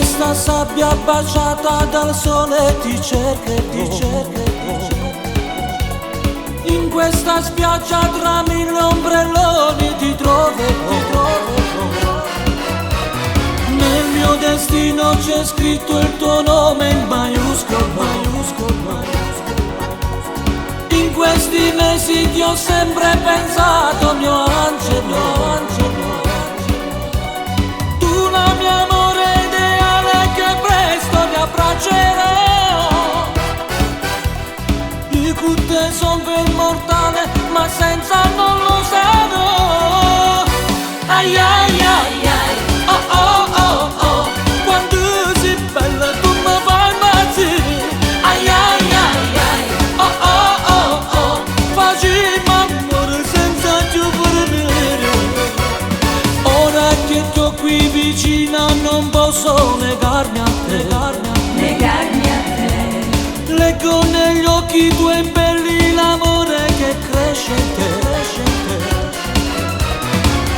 questa sabbia baciata dal sole ti cercherò. In questa spiaggia tra mille ombrelloni ti troverò. Nel mio destino c'è scritto il tuo nome in maiuscolo. In questi mesi ti ho sempre pensato, mio angelo. Tu la mia amore ideale che presto mi abbraccerò. Io con te son ben mortale, ma senza non lo sarò. Ai ai ai ai, oh oh oh oh, quando sei bella tu mi fai impazzire. Ai ai ai ai, oh oh oh oh, facciamo amore senza più dormire. Ora che ti ho qui vicina non posso negarmi a te. Leggo negli occhi tuoi belli l'amore che cresce in te.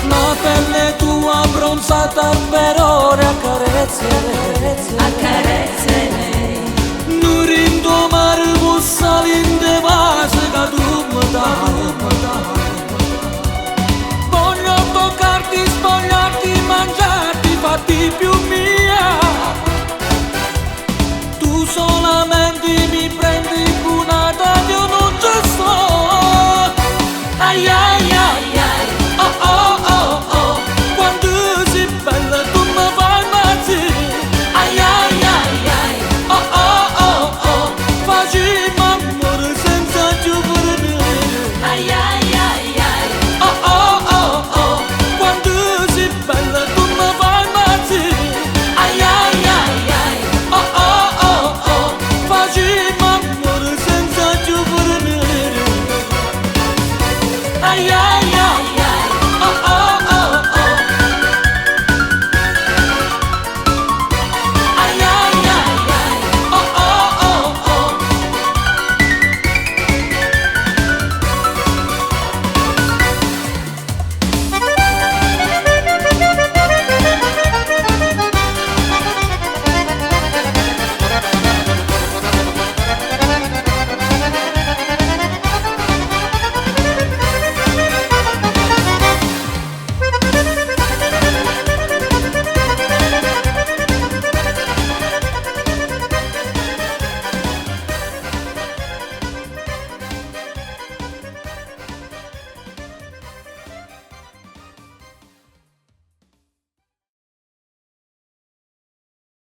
La pelle tua bronzata per ore accarezze lei. Non rindomare bussalinde base che tu mi dai. Voglio toccarti, spogliarti, mangiarti, farti più mia. Tu solamente mi prendi cunata, io non ci sto. Ai ai ai ai, oh oh oh oh, quando sei bella tu mi fai impazzire. Ai ai ai ai, oh oh oh oh, facciamo amore senza più dormire. Ai ai ai ai, oh oh oh oh, quando sei bella tu mi fai impazzire. Ai ai ai ai, oh oh oh oh, facciamo amore senza più dormire. Ai ai